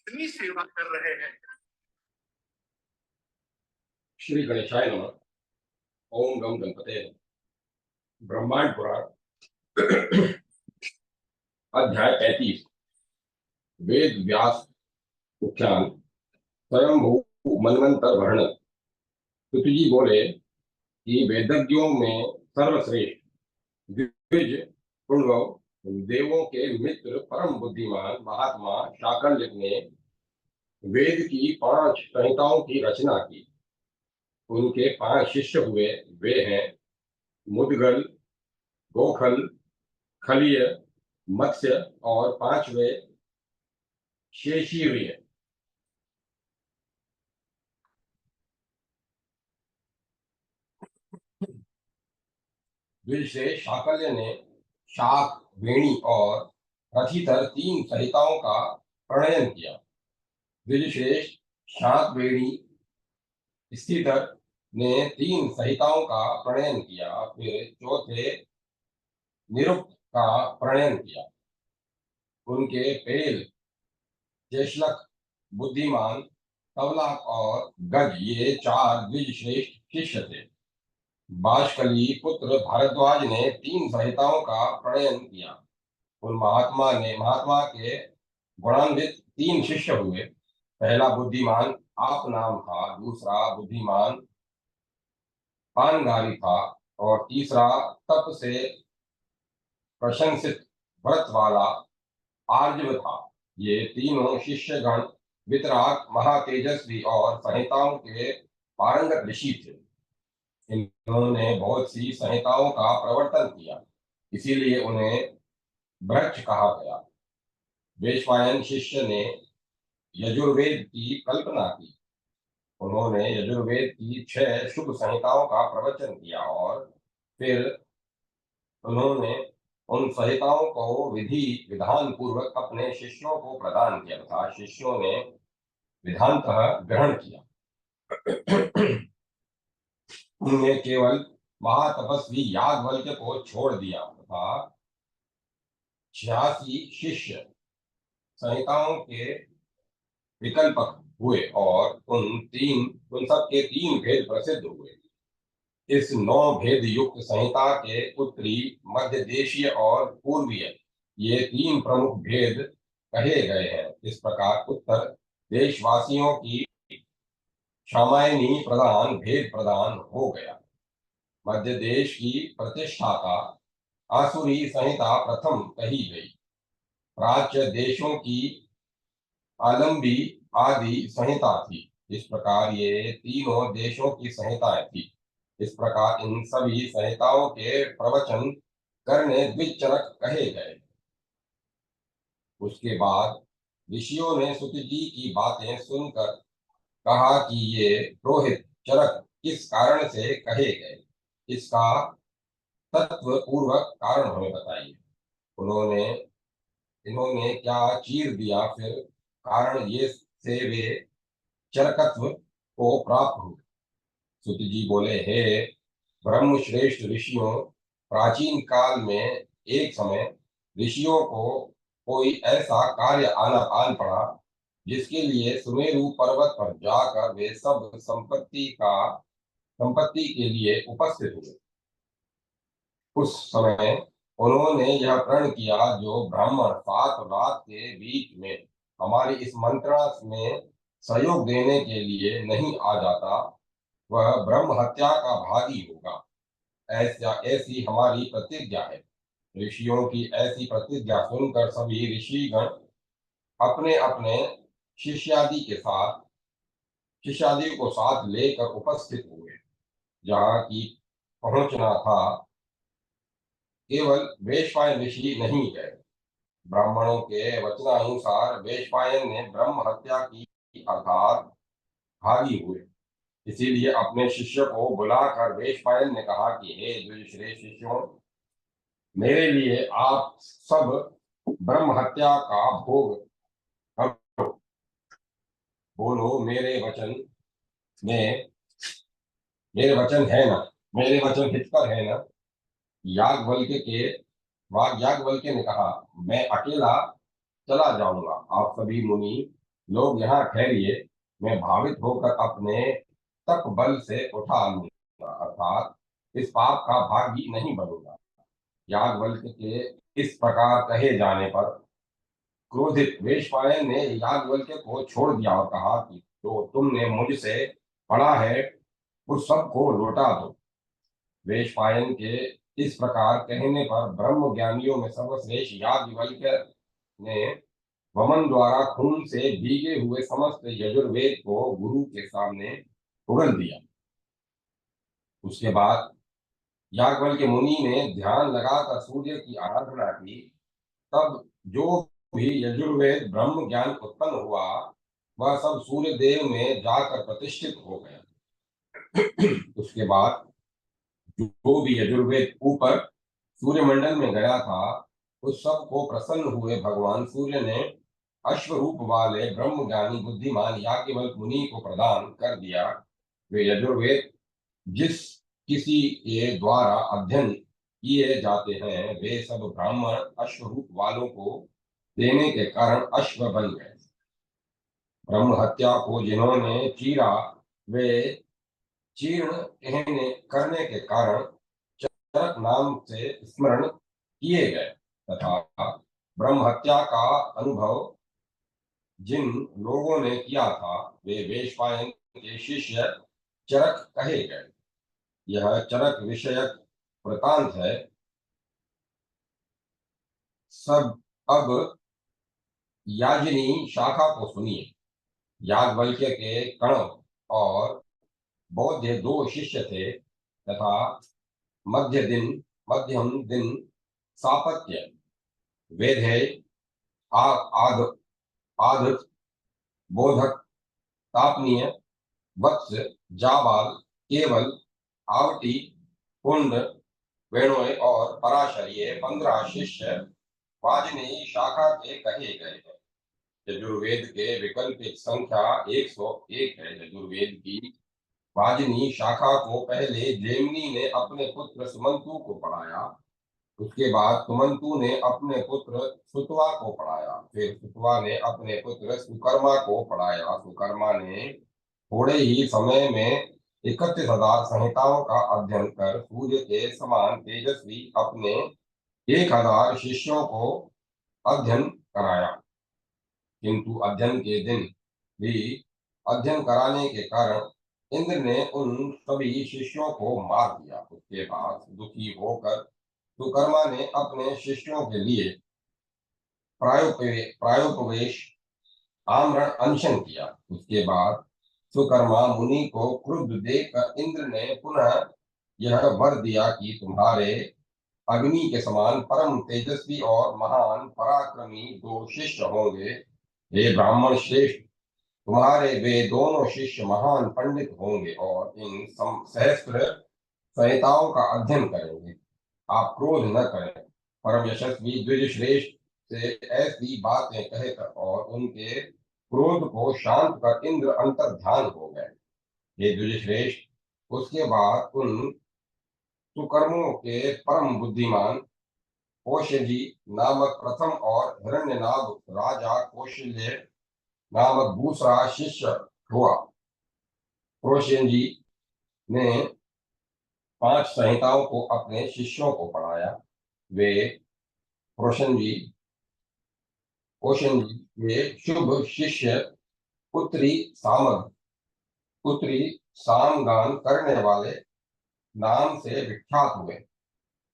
इतनी सेवा कर रहे हैं। श्री गणेशाय नमः। ओम गम गणपते नमः। ब्रह्मांड पुराण अध्याय 35 वेद व्यास उख्यान स्वयंभू मनवंतर वर्णन। तुतुजी बोले कि वेदज्ञों में सर्वश्रेष्ठ द्विज पुण्यव देवों के मित्र परम बुद्धिमान महात्मा शाकल्य ने वेद की 5 संहिताओं की रचना की। उनके 5 शिष्य हुए। वे हैं मुद्गल, गोखल, खलिय, मत्स्य और 5वें शेषीर्य। द्विज से शाकल्य ने शाक, वेणी और रथितर 3 संहिताओं का प्रणयन किया। द्विजश्रेष्ठ शाक, वेणी, स्थितर ने 3 संहिताओं का प्रणयन किया। फिर चौथे निरुक्त का प्रणयन किया। उनके पेल, चेशलक, बुद्धिमान, तवलाक और गज ये 4 द्विजश्रेष्ठ शिष्य थे। बाष्कली पुत्र भारद्वाज ने 3 संहिताओं का प्रणयन किया। उन महात्मा के गुणान्वित 3 शिष्य हुए। पहला बुद्धिमान आप नाम था, दूसरा बुद्धिमान पानगारी था और तीसरा तप से प्रशंसित व्रत वाला आर्जव था। ये तीनों शिष्यगण वितराग, महातेजस्वी और संहिताओं के पारंगत ऋषि थे। इन्होंने बहुत सी संहिताओं का प्रवर्तन किया, इसीलिए उन्हें ब्रह्म कहा गया। वैश्वायन शिष्य ने यजुर्वेद की कल्पना की। उन्होंने यजुर्वेद की 6 शुभ संहिताओं का प्रवचन किया और फिर उन्होंने उन संहिताओं को विधि विधान पूर्वक अपने शिष्यों को प्रदान किया तथा शिष्यों ने विधानतः ग्रहण किया। उन्होंने केवल महातपस्वी याज्ञवल्क्य को छोड़ दिया तथा 86 शिष्य संहिताओं के विकल्पक हुए और उन सब के 3 भेद प्रसिद्ध हुए। इस 9 भेद युक्त संहिता के उत्तरी, मध्य देशीय और पूर्वीय ये 3 प्रमुख भेद कहे गए हैं। इस प्रकार उत्तर देशवासियों की सामायनी प्रधान भेद प्रदान हो गया। मध्य देश की प्रतिष्ठाता आसुरी संहिता प्रथम कही गई। प्राच्य देशों की आलंबी आदि संहिता थी। इस प्रकार ये तीनों देशों की संहिताएं थी। इस प्रकार इन सभी संहिताओं के प्रवचन करने द्विचरक कहे गए। उसके बाद ऋषियों ने सुत जी की बातें सुनकर कहा कि ये रोहित चरक किस कारण से कहे गए, इसका तत्व पूर्वक कारण हमें बताइए। उन्होंने इन्होंने क्या चीर दिया, फिर कारण ये से वे चरकत्व को प्राप्त हुए। सुत जी बोले, हे ब्रह्म श्रेष्ठ ऋषियों, प्राचीन काल में एक समय ऋषियों को कोई ऐसा कार्य आन पड़ा जिसके लिए सुमेरु पर्वत पर जाकर वे सब संपत्ति के लिए उपस्थित हुए। उस समय उन्होंने यह प्रण किया, जो ब्राह्मण 7 रात के बीच में हमारी इस मंत्रणा में सहयोग देने के लिए नहीं आ जाता, वह ब्रह्म हत्या का भागी होगा। ऐसी हमारी प्रतिज्ञा है। ऋषियों की ऐसी प्रतिज्ञा सुनकर सभी ऋषिगण अपने अपने शिष्यादि के साथ शिष्यादि को साथ लेकर उपस्थित हुए। जहाँ की पहुंचना था, केवल वैश्वायन ऋषि नहीं गए। ब्राह्मणों के वचनानुसार वैश्वायन ने ब्रह्म हत्या की अर्थात भागी हुए। इसीलिए अपने शिष्य को बुलाकर वैश्वायन ने कहा कि हे द्विजश्रेष्ठ शिष्यों, मेरे लिए आप सब ब्रह्म हत्या का भोग करो। बोलो, में मेरे वचन है ना, मेरे वचन हितकर है ना। याज्ञवल्क्य के याज्ञवल्क्य ने कहा, मैं अकेला चला जाऊंगा। आप सभी मुनि लोग यहाँ ठहरिए, मैं भावित होकर अपने तप बल से उठा लूंगा, अर्थात इस पाप का भागी नहीं बनूंगा। याज्ञवल्क्य के इस प्रकार कहे जाने पर क्रोधित वेशपायन ने याज्ञवल्क्य को छोड़ दिया और कहा कि जो तुमने मुझसे पढ़ा है उस सब को लौटा दो। वेशपायन के इस प्रकार कहने पर ब्रह्म ज्ञानियों में सर्वश्रेष्ठ याज्ञवल्क्य ने वमन द्वारा खून से भीगे हुए समस्त यजुर्वेद को गुरु के सामने उगल दिया। उसके बाद याज्ञवल्क्य मुनि ने ध्यान लगाकर सूर्य की आराधना की। तब जो भी यजुर्वेद ब्रह्म ज्ञान उत्पन्न हुआ वह सब सूर्य देव में जाकर प्रतिष्ठित हो गया। उसके बाद जो भी यजुर्वेद ऊपर सूर्यमंडल में गया था उस सब को प्रसन्न हुए भगवान सूर्य ने अश्वरूप वाले ब्रह्मज्ञानी बुद्धिमान याज्ञवल्क्य मुनि को प्रदान कर दिया। वे यजुर्वेद जिस किसी के द्वारा अध्ययन किए जाते हैं वे सब ब्राह्मण अश्वरूप वालों को देने के कारण अश्व बन गए। ब्रह्म हत्या को जिन्होंने चीरा वे चीर्ण कहने करने के कारण चरक नाम से स्मरण किए गए तथा ब्रह्म हत्या का अनुभव जिन लोगों ने किया था वे वेशपायन के शिष्य चरक कहे गए। यह चरक विषयक वृतांत है। सब अब याजिनी शाखा को सुनिए। याज्ञवल्क्य के कण्व और बौद्ध दो शिष्य थे तथा मध्यम दिन सापत्य वेधेय आद आदत बोधक तापनीय वत्स जाबाल केवल आवटी कुंड वेणोय और पराशर ये 15 शिष्य वाजनी शाखा के कहे गए हैं। यजुर्वेद के वैकल्पिक संख्या 101 है। यजुर्वेद की वाजनी शाखा को पहले जैमिनी ने अपने पुत्र सुमंतु को पढ़ाया। उसके बाद सुमंतु ने अपने पुत्र सुतवा को पढ़ाया। फिर सुतवा ने अपने पुत्र सुकर्मा को पढ़ाया। सुकर्मा ने थोड़े ही समय में 31,000 संहिताओं का अध्ययन कर सूर्य के समान तेजस्वी अपने 1,000 शिष्यों को अध्ययन कराया। किंतु अध्ययन के दिन भी अध्ययन कराने के कारण इंद्र ने उन सभी शिष्यों को मार दिया। उसके बाद दुखी होकर सुकर्मा ने अपने शिष्यों के लिए प्रायोपवेश आमरण अनशन किया। उसके बाद सुकर्मा मुनि को क्रुद्ध देखकर इंद्र ने पुनः यह वर दिया कि तुम्हारे अग्नि के समान परम तेजस्वी और महान पराक्रमी 2 शिष्य होंगे। हे ब्राह्मण श्रेष्ठ, तुम्हारे वे दोनों शिष्य महान पंडित होंगे और इन सहस्त्र संहिताओं का अध्ययन करेंगे। आप क्रोध न करें। परम यशस्वी द्विज श्रेष्ठ से ऐसी बातें कहकर और उनके क्रोध को शांत कर इंद्र अंतर ध्यान हो गए। ये द्विज श्रेष्ठ उसके बाद उन सुकर्मों के परम बुद्धिमान कौशजी नामक प्रथम और हिरण्यनाभ राजा कौशल्य नामक दूसरा शिष्य हुआ। कौशल जी ने 5 संहिताओं को अपने शिष्यों को पढ़ाया। वे कौशल जी के शुभ शिष्य पुत्री सामगान करने वाले नाम से विख्यात हुए।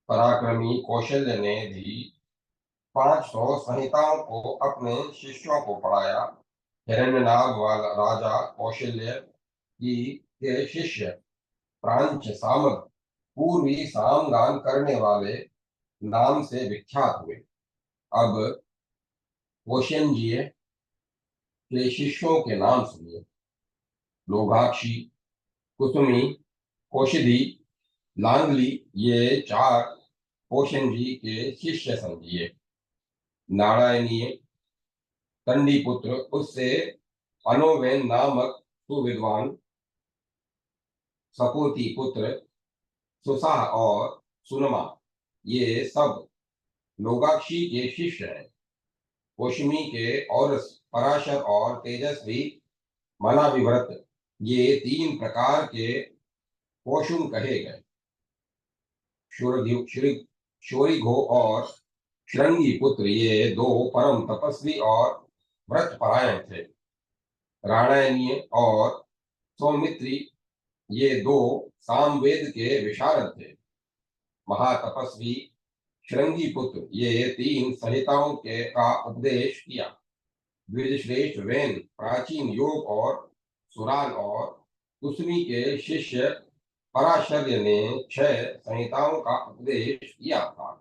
पराक्रमी कौशल्य ने भी 500 संहिताओं को अपने शिष्यों को पढ़ाया। हिरण्यनाभ वाला राजा कौशल्य की के शिष्य प्रांच सामग पूर्वी सामगान करने वाले नाम से विख्यात हुए। अब कौशल्य के शिष्यों के नाम सुनिए। लोभाक्षी, कुसुमी, कौशिदी, लांगली ये 4 कौशन जी के शिष्य समझिए। नारायणीय तंडीपुत्र उससे अनोवेन नामक सुविद्वान सपोती पुत्र सुसाह और सुनमा ये सब लोगाक्षी के शिष्य हैं। कोशमी के और पराशर और तेजस्वी मनाविव्रत ये 3 प्रकार के कोशुम कहे गए। शोरिघो और श्रृंगी पुत्र ये 2 परम तपस्वी और व्रत परायण थे। राणायनीय और सौमित्री ये 2 सामवेद के विशारद थे। महातपस्वी श्रृंगी पुत्र ये 3 संहिताओं के का उपदेश किया। द्विजश्रेष्ठ वेन प्राचीन योग और सुराल और कुसुमी के शिष्य पराशर्य ने 6 संहिताओं का उपदेश किया था।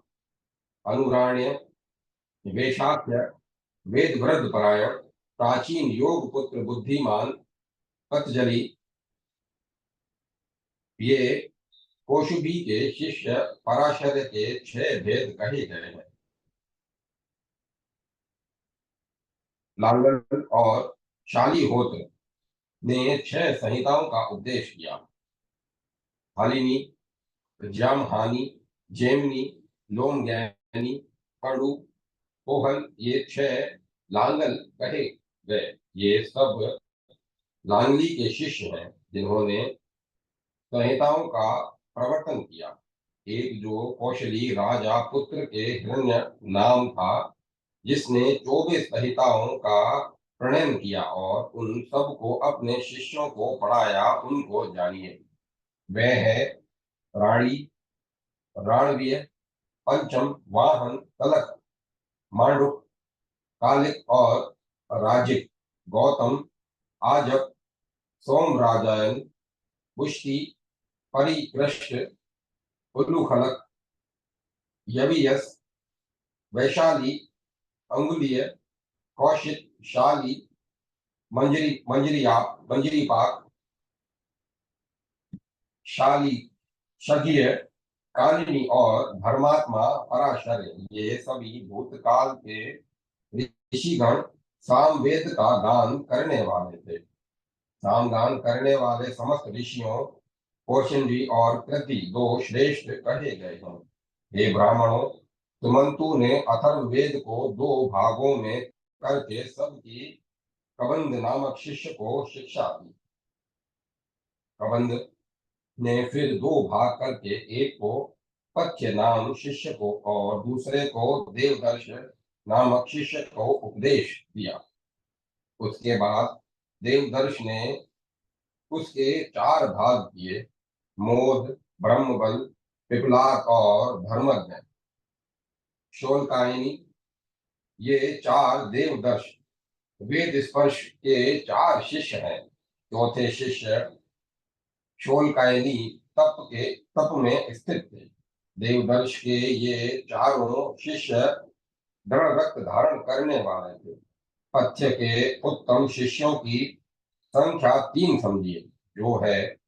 अनुराण्य वेशाख्य वेदव्रत परायण प्राचीन योग पुत्र बुद्धिमान पतंजलि ये कौशुभी के शिष्य पराशर्य के 6 भेद कहे गए हैं। लांगल और शालीहोत्र ने 6 संहिताओं का उपदेश किया। हालिनी, जामहानी, जेमनी, लोमज्ञानी, पड़ु, कोहल ये 6 लांगल कहे गए। ये सब लांगली के शिष्य हैं जिन्होंने संहिताओं का प्रवर्तन किया। एक जो कौशली राजा पुत्र के हिरण्य नाम था जिसने 24 संहिताओं का प्रणयन किया और उन सब को अपने शिष्यों को पढ़ाया, उनको जानिए। वह है राणी, राणवीय, पंचम, वाहन, तलक, मांडुक, कालिक और राजिक, गौतम, आजक, सोमराजायन, पुष्टि, परिकृष्ट, उल्लूखलक, यवियस, वैशाली, अंगुलीय, कौशिक, शाली, मंजरीपाक, शाली, शकीय, कालिनी और धर्मात्मा पराशर्य ये सभी भूतकाल के ऋषिगण सामवेद का गान करने वाले थे। सामगान करने वाले समस्त ऋषियों कौशिकी और कृति 2 श्रेष्ठ कहे गए हैं। हे ब्राह्मणों, सुमंतु ने अथर्ववेद को 2 भागों में करके सबकी कबंध नामक शिष्य को शिक्षा दी। कबंध ने फिर 2 भाग करके एक को पथ्य नाम शिष्य को और दूसरे को देवदर्श नामक शिष्य को उपदेश दिया। उसके बाद देवदर्श ने उसके 4 भाग किए, मोद, ब्रह्मबल, पिपलाक और धर्मज्ञ। शोलकायनी ये 4 देवदर्श वेद स्पर्श के 4 शिष्य हैं। चौथे शिष्य शोलकायनी तप में स्थित थे। देवदर्श के ये चारों शिष्य दृढ़ रक्त धारण करने वाले थे। पथ्य के उत्तम शिष्यों की संख्या 3 समझिए, जो है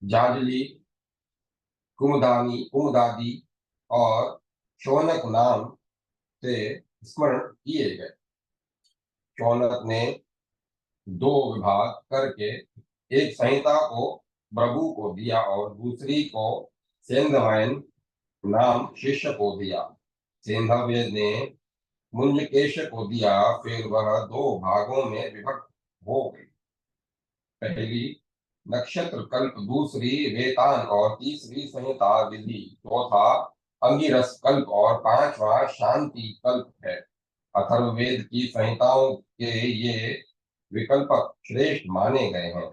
जाजली, कुमुदादी और शौनक नाम से स्मरण किए गए। शौनक ने 2 विभाग करके एक संहिता को प्रभु को दिया और दूसरी को सेंधवायन नाम शिष्य को दिया। सेंधव्य ने मुंजकेश को दिया। फिर वह 2 भागों में विभक्त हो गई। पहली नक्षत्र कल्प, दूसरी वेतान और तीसरी संहिता विधि, चौथा अंगिरस कल्प और 5वां शांति कल्प है। अथर्ववेद की संहिताओं के ये विकल्पक श्रेष्ठ माने गए हैं।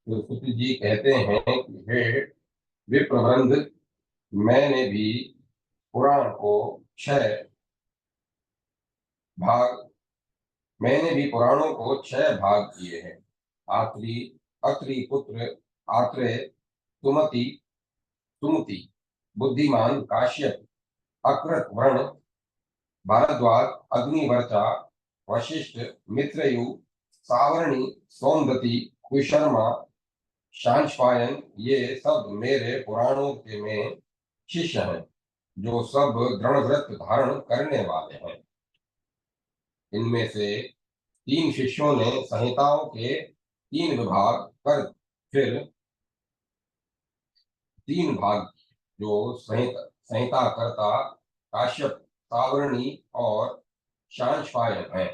तो सुत जी कहते हैं कि हे विप्रवृंद, मैंने भी पुराण को 6 भाग मैंने भी पुराणों को 6 भाग किए हैं। आत्री, अत्रि पुत्र आत्रेय, सुमति, सुमति, बुद्धिमान काश्यप, अकृत वर्ण, भारद्वाज, अग्निवर्चा, वशिष्ठ, मित्रयु, सावर्णी, सोमदती, कुशर्मा, शांचपायन ये सब मेरे पुराणों के में शिष्य हैं, जो सब दृढ़ व्रत धारण करने वाले हैं। इनमें से 3 शिष्यों ने संहिताओं के 3 विभाग कर फिर 3 भाग, जो संहिता करता काश्यप, सावर्णी और शांशपायन है।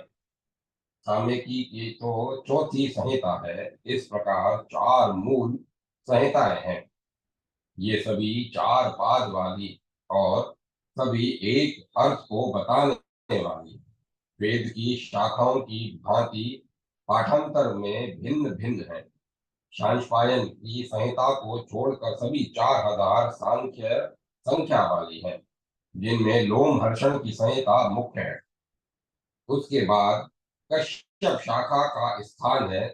साम्यकी की तो चौथी संहिता है। इस प्रकार 4 मूल संहिताएं हैं। ये सभी 4 पाद वाली और सभी एक अर्थ को बताने वाली। वेद की शाखाओं की भांति पाठांतर में भिन्न भिन्न है। शांशपायन की संहिता को छोड़कर सभी 4000 सांख्य संख्या वाली है, जिनमें लोमहर्षण की संहिता मुख्य है। उसके बाद कश्यप शाखा का स्थान है।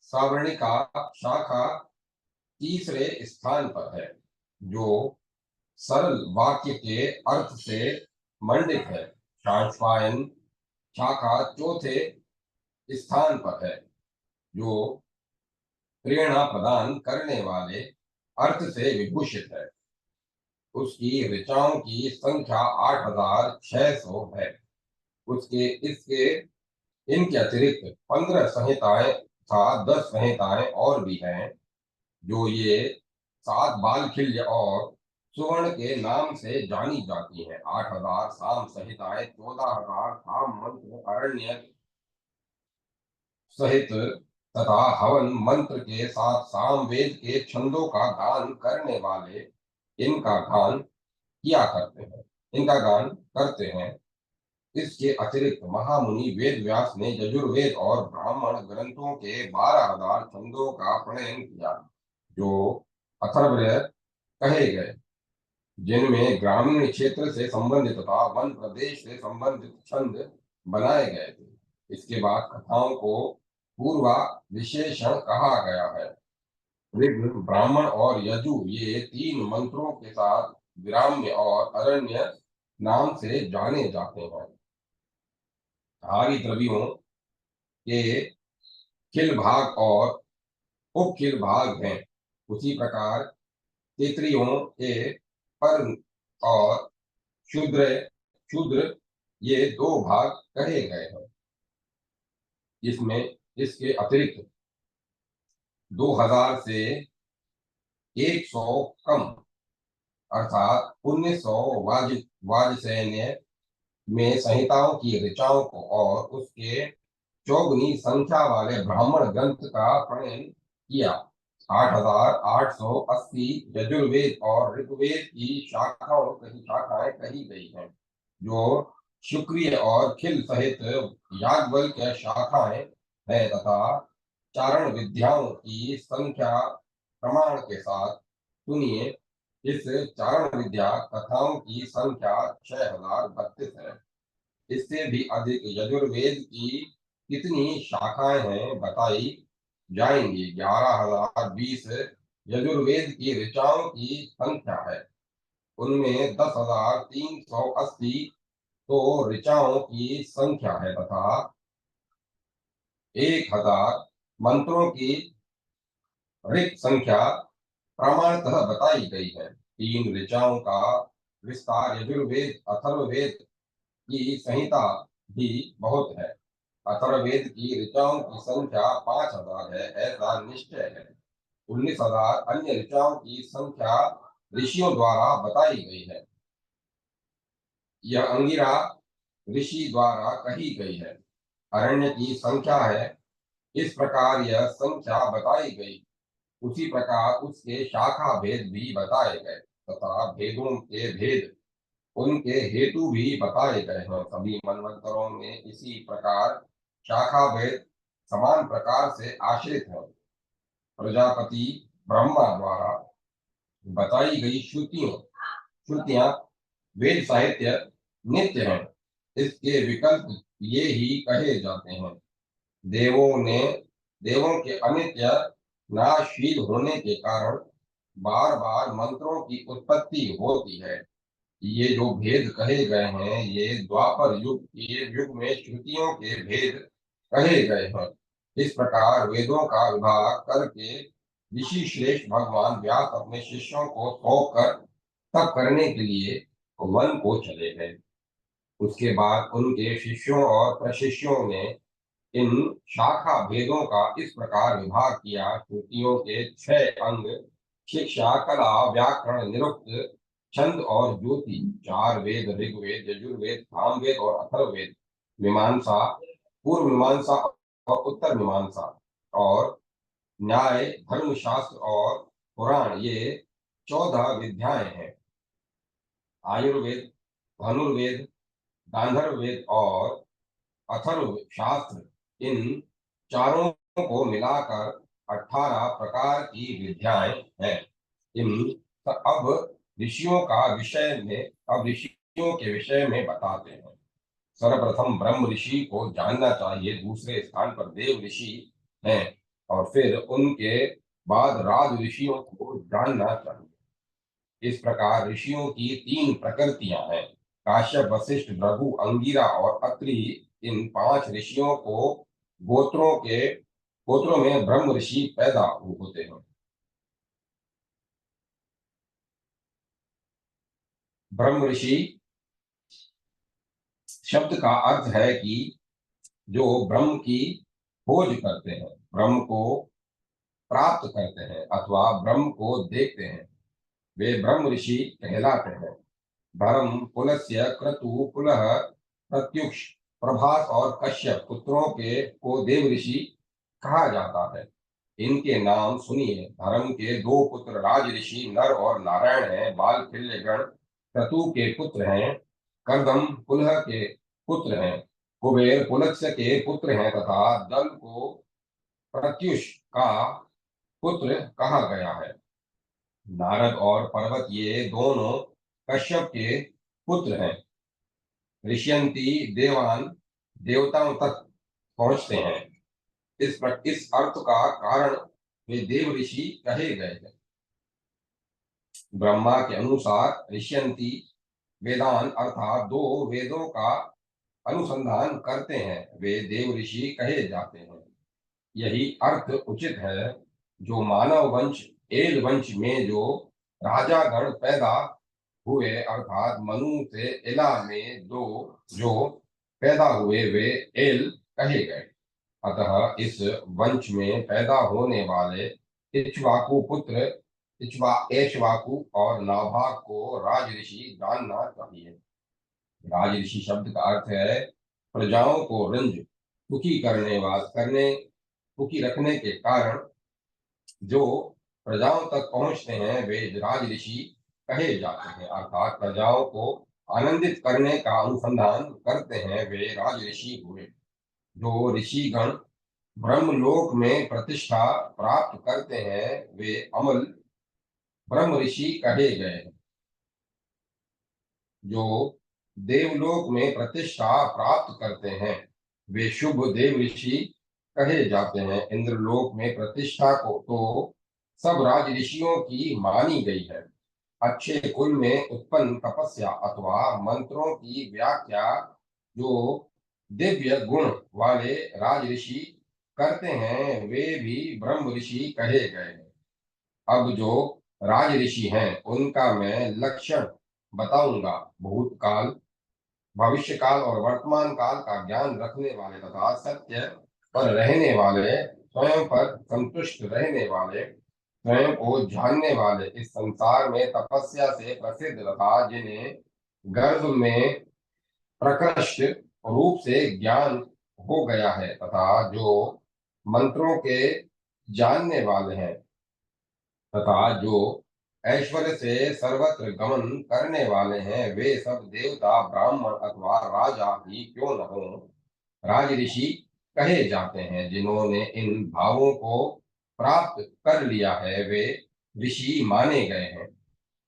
सावर्णिका शाखा तीसरे स्थान पर है, जो सरल वाक्य के अर्थ से मंडित है। शांशपायन शाखा चौथे स्थान पर है, जो प्रेरणा प्रदान करने वाले अर्थ से विभूषित है। उसकी ऋचाओं की संख्या 8600 है। उसके इसके इनके अतिरिक्त 15 संहिताएं तथा 10 संहिताएं और भी हैं, जो ये 7 बालखिल्य और सुवर्ण के नाम से जानी जाती हैं। 8000 साम संहिताएं, 14000 साम मंत्र अरण्य सहित तथा हवन मंत्र के साथ सामवेद के छंदों का गान करने वाले इनका गान किया करते हैं इनका गान करते हैं। इसके अतिरिक्त महामुनि वेद व्यास ने यजुर्वेद और ब्राह्मण ग्रंथों के 12,000 छंदों का प्रणयन किया, जो अथर्ववेद कहे गए, जिनमें ग्रामीण क्षेत्र से संबंधित तथा वन प्रदेश से संबंधित छंद बनाए गए थे। इसके बाद कथाओं को पूर्वा विशेषण कहा गया है। ऋग, ब्राह्मण और यजु ये 3 मंत्रों के साथ ग्राम्य और अरण्य नाम से जाने जाते हैं। धारी द्रव्यों के खिल भाग और उपखिल भाग हैं। उसी प्रकार तेतरियों के पर और शूद्र शूद्र ये 2 भाग कहे गए हैं। इसमें इसके अतिरिक्त 2000 से 100 कम अर्थात 1900 वाजसैन्य में संहिताओं की ऋचाओं को और उसके चौगुनी संख्या वाले ब्राह्मण ग्रंथ का प्रणयन किया। 8880 यजुर्वेद और ऋग्वेद की शाखाएं कही गई हैं, जो शुक्रिय और खिल सहित याज्ञवल्क्य शाखाएं है तथा चारण विद्याओं की संख्या प्रमाण के साथ सुनिए। इस चारण विद्या कथाओं की संख्या 6032 है। इससे भी अधिक यजुर्वेद की कितनी शाखाएं हैं बताई जाएंगी। 11,020 यजुर्वेद की ऋचाओं की संख्या है। उनमें 10,380 तो ऋचाओं की संख्या है तथा 1000 मंत्रों की ऋक संख्या प्रमाणतः बताई गई है। 3 ऋचाओं का विस्तार यजुर्वेद अथर्ववेद की संहिता भी बहुत है। अथर्ववेद की ऋचाओं की संख्या 5000 है, ऐसा निश्चय है। 19,000 अन्य ऋचाओं की संख्या ऋषियों द्वारा बताई गई है। यह अंगिरा ऋषि द्वारा कही गई है। अरण्य की संख्या है। इस प्रकार यह संख्या बताई गई। उसी प्रकार उसके शाखा भेद भी बताए गए तथा भेदों के भेद उनके हेतु भी बताए गए हैं। सभी मनवंतरों में इसी प्रकार शाखा भेद समान प्रकार से आश्रित है। प्रजापति ब्रह्मा द्वारा बताई गई श्रुतियां वेद साहित्य नित्य हैं। इसके विकल्प ये ही कहे जाते हैं। देवों के अनित्य नाशशील होने के कारण बार बार मंत्रों की उत्पत्ति होती है। ये जो भेद कहे गए हैं, ये द्वापर युग में श्रुतियों के भेद कहे गए हैं। इस प्रकार वेदों का विभाग करके ऋषि श्रेष्ठ भगवान व्यास अपने शिष्यों को सौंप कर तप करने के लिए वन को चले गए। उसके बाद उनके शिष्यों और प्रशिष्यों ने इन शाखा भेदों का इस प्रकार विभाग किया। श्रुतियों के 6 अंग शिक्षा, कला, व्याकरण, निरुक्त, छंद और ज्योति, 4 वेद, ऋग्वेद, यजुर्वेद, सामवेद और अथर्ववेद, मीमांसा, पूर्व मीमांसा और उत्तर मीमांसा, और न्याय, धर्मशास्त्र और पुराण, ये 14 विद्याएं हैं। आयुर्वेद, धनुर्वेद, गांधर्व वेद और अथर्व शास्त्र, इन चारों को मिलाकर 18 प्रकार की विद्याएं हैं। अब ऋषियों के विषय में बताते हैं। सर्वप्रथम ब्रह्म ऋषि को जानना चाहिए, दूसरे स्थान पर देव ऋषि हैं, और फिर उनके बाद राज ऋषियों को जानना चाहिए। इस प्रकार ऋषियों की 3 प्रकृतियां हैं, काश्यप, वशिष्ठ, भृगु, अंगिरा और अत्रि। इन 5 ऋषियों को गोत्रों में ब्रह्म ऋषि पैदा होते हैं। ब्रह्म ऋषि शब्द का अर्थ है कि जो ब्रह्म की खोज करते हैं, ब्रह्म को प्राप्त करते हैं अथवा ब्रह्म को देखते हैं, वे ब्रह्म ऋषि कहलाते हैं। धर्म, पुलस्त्य, क्रतु, पुलह, प्रत्युष, प्रभास और कश्यप पुत्रों को देव ऋषि कहा जाता है। इनके नाम सुनिए। धर्म के 2 पुत्र राज ऋषि नर और नारायण हैं। बाल गण क्रतु के पुत्र हैं, कर्दम पुलह के पुत्र हैं, कुबेर पुलत्स्य के पुत्र हैं तथा दल को प्रत्युष का पुत्र कहा गया है। नारद और पर्वत, ये दोनों कश्यप के पुत्र हैं। ऋष्यंती देवान, देवताओं तक पहुंचते हैं। इस अर्थ का कारण वे देव ऋषि कहे गए हैं। ब्रह्मा के अनुसार ऋष्यंती वेदान अर्थात 2 वेदों का अनुसंधान करते हैं, वे देव ऋषि कहे जाते हैं। यही अर्थ उचित है। जो मानव वंश एल वंश में जो राजागण पैदा हुए अर्थात मनु से इला में दो जो पैदा हुए, वे एल कहे गए। अतः इस वंश में पैदा होने वाले इक्ष्वाकु पुत्र ऐशवाकु और नाभाग को राज ऋषि जानना चाहिए। राज ऋषि शब्द का अर्थ है प्रजाओं को सुखी सुखी रखने के कारण जो प्रजाओं तक पहुंचते हैं, वे राज ऋषि कहे जाते हैं। अर्थात प्रजाओं को आनंदित करने का अनुसंधान करते हैं, वे राज ऋषि हुए। जो ऋषिगण ब्रह्मलोक में प्रतिष्ठा प्राप्त करते हैं, वे अमल ब्रह्म ऋषि कहे गए हैं। जो देवलोक में प्रतिष्ठा प्राप्त करते हैं, वे शुभ देव ऋषि कहे जाते हैं। इंद्रलोक में प्रतिष्ठा को तो सब राज ऋषियों की मानी गई है। अच्छे कुल में उत्पन्न तपस्या अथवा मंत्रों की व्याख्या जो दिव्य गुण वाले राज ऋषि करते हैं, वे भी ब्रह्म ऋषि कहे गए हैं। अब जो राज ऋषि हैं, उनका मैं लक्षण बताऊंगा। भूतकाल, भविष्य काल और वर्तमान काल का ज्ञान रखने वाले तथा सत्य पर रहने वाले, स्वयं पर संतुष्ट रहने वाले, स्वयं को जानने वाले, इस संसार में तपस्या से प्रसिद्ध तथा जिन्हें गर्भ में प्रकृष्ट रूप से ज्ञान हो गया है तथा जो मंत्रों के जानने वाले हैं तथा जो ऐश्वर्य से सर्वत्र गमन करने वाले हैं, वे सब देवता, ब्राह्मण अथवा राजा ही क्यों न हो, राज ऋषि कहे जाते हैं। जिन्होंने इन भावों को प्राप्त कर लिया है, वे ऋषि माने गए हैं।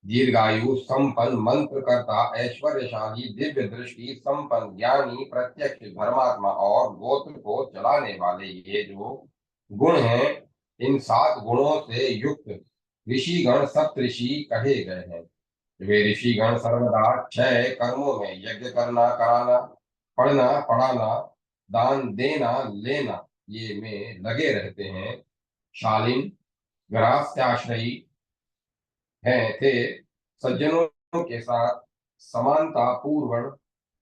दीर्घायु संपन्न, मंत्र करता, ऐश्वर्यशाली, दिव्य दृष्टि संपन्न, ज्ञानी, प्रत्यक्ष धर्मात्मा और गोत्र को चलाने वाले, ये जो गुण हैं, इन 7 गुणों से युक्त ऋषिगण सप्तऋषि कहे गए हैं। वे ऋषिगण सर्वदा 6 कर्मों में, यज्ञ करना, कराना, पढ़ना, पढ़ाना, दान देना, लेना, ये में लगे रहते हैं। शालीन, गृहस्थाश्रयी थे, सज्जनों के साथ समानता पूर्वक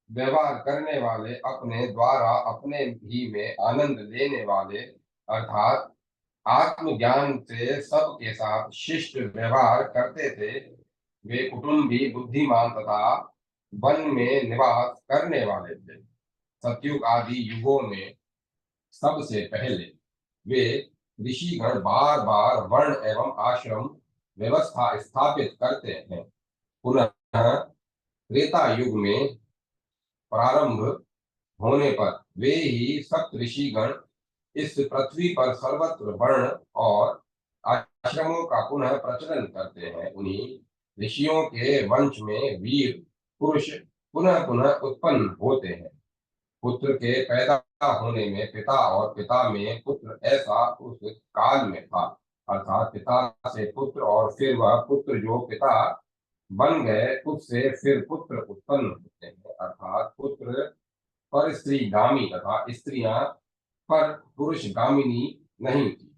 व्यवहार करने वाले, अपने द्वारा अपने ही में आनंद लेने वाले अर्थात आत्मज्ञान से सबके साथ शिष्ट व्यवहार करते थे। वे कुटुंबी, बुद्धिमान तथा वन में निवास करने वाले थे। सतयुग आदि युगों में सबसे पहले वे ऋषिगण बार बार वर्ण एवं आश्रम व्यवस्था स्थापित करते हैं। पुनः त्रेता युग में प्रारंभ होने पर वे ही सप्त ऋषिगण इस पृथ्वी पर सर्वत्र वर्ण और आश्रमों का पुनः प्रचलन करते हैं। उन्हीं ऋषियों के वंश में वीर पुरुष पुनः पुनः उत्पन्न होते हैं। पुत्र के पैदा होने में पिता और पिता में पुत्र, ऐसा उस काल में था। अर्थात पिता से पुत्र और फिर वह पुत्र जो पिता बन गए उससे फिर पुत्र उत्पन्न होते हैं। अर्थात पुत्र पर स्त्रीगामी तथा स्त्रियां पर पुरुषगामिनी नहीं थी।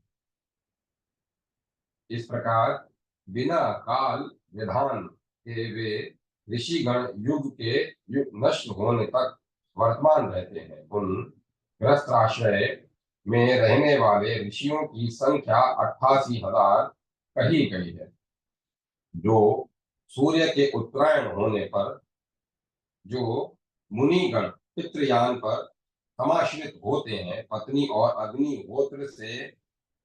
इस प्रकार बिना काल विधान के वे ऋषिगण युग के युग नष्ट होने तक वर्तमान रहते हैं। उन ग्रस्ताश्रय में रहने वाले ऋषियों की संख्या 88,000 कही गई है, जो सूर्य के उत्तरायण होने पर जो मुनिगण पितृयान पर समाश्रित होते हैं, पत्नी और अग्निहोत्र से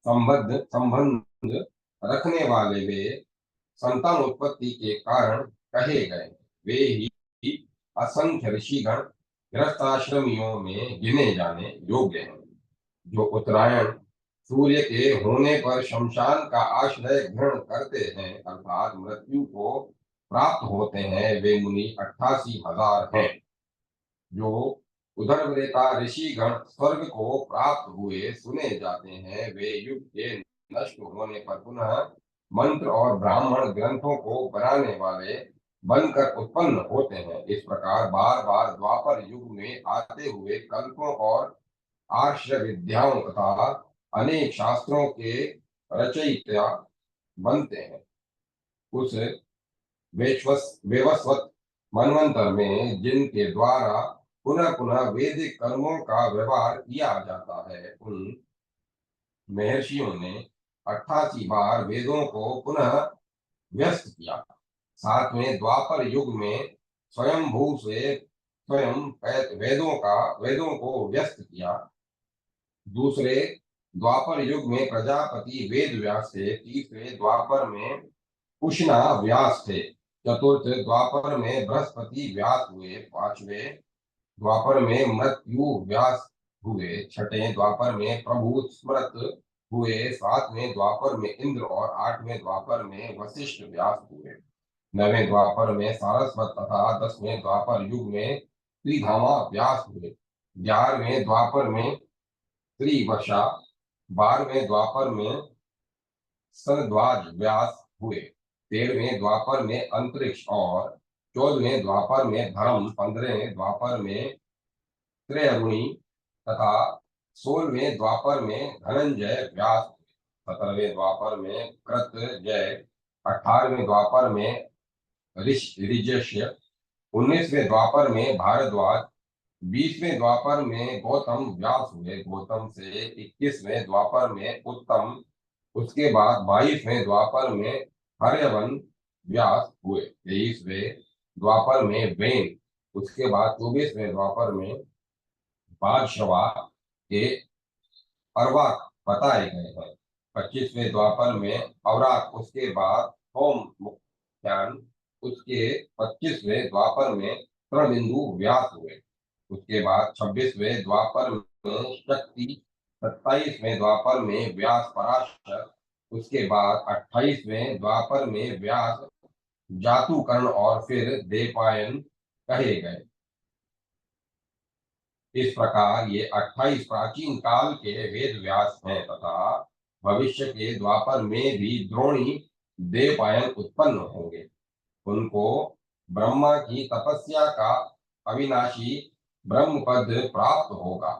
संबंध रखने वाले वे संतान उत्पत्ति के कारण कहे गए। वे ही असंख्य ऋषिगण गृहस्थाश्रमियों में गिने जाने योग्य हैं। जो उत्तरायण सूर्य के होने पर शमशान का आश्रय ग्रहण करते हैं, अर्थात मृत्यु को प्राप्त होते हैं, वे मुनि 88,000 हैं। जो उधर्वरेता ऋषिगण स्वर्ग को प्राप्त हुए सुने जाते हैं, वे युग के नष्ट होने पर पुनः मंत्र और ब्राह्मण ग्रंथों को बनाने वाले बनकर उत्पन्न होते हैं। इस प्रकार बार बार द्वापर युग में आते हुए कल्पों और आर्ष विद्याओं तथा अनेक शास्त्रों के रचयिता बनते हैं। उस वेवस्वत मनवंतर में जिनके द्वारा पुनः पुनः वैदिक कर्मों का व्यवहार किया जाता है, उन महर्षियों ने 88 बार वेदों को पुनः व्यस्त किया। सातवें द्वापर युग में स्वयंभू से स्वयं वेदों को व्यस्त किया। दूसरे द्वापर युग में प्रजापति वेद व्यास थे। तीसरे द्वापर में उष्णा व्यास थे। चतुर्थ द्वापर में बृहस्पति व्यास हुए। पांचवें द्वापर में मृत्यु व्यास हुए। छठे द्वापर में प्रभु स्मृत हुए। सातवें द्वापर में इंद्र और आठवें द्वापर में वशिष्ठ व्यास हुए। नवें द्वापर में सारस्वत तथा 10वें द्वापर युग में त्रिधामा व्यास हुए। 11वें द्वापर में त्रिवशा, 12वें द्वापर में सरद्वाज व्यास हुए। 13वें द्वापर में अंतरिक्ष और 14वें द्वापर में धर्म, 15वें द्वापर में त्रयरुणी तथा 16वें द्वापर में धनंजय व्यास, 17वें द्वापर में कृत जय, 18वें द्वापर में ऋजस्य, 19वें द्वापर में भारद्वाज, 20वें द्वापर में गौतम व्यास हुए। गौतम से 21वें द्वापर में उत्तम, उसके बाद 22वें द्वापर में हर्यवन व्यास हुए। 23वें द्वापर में वेन, उसके बाद 24वें द्वापर में बादशवा के अर्वाक बताए गए हैं। 25वें द्वापर में अवराक, उसके बाद होम मुख्यान, उसके 25वें द्वापर में तृणबिंदु व्यास हुए। उसके बाद 26वें द्वापर में शक्ति, 27वें द्वापर में व्यास पराशर, उसके बाद 28वें द्वापर में व्यास जातुकर्ण और फिर देवपायन कहे गए। इस प्रकार ये 28 प्राचीन काल के वेद व्यास हैं तथा भविष्य के द्वापर में भी द्रोणी देवपायन उत्पन्न होंगे। उनको ब्रह्मा की तपस्या का अविनाशी ब्रह्म पद प्राप्त होगा।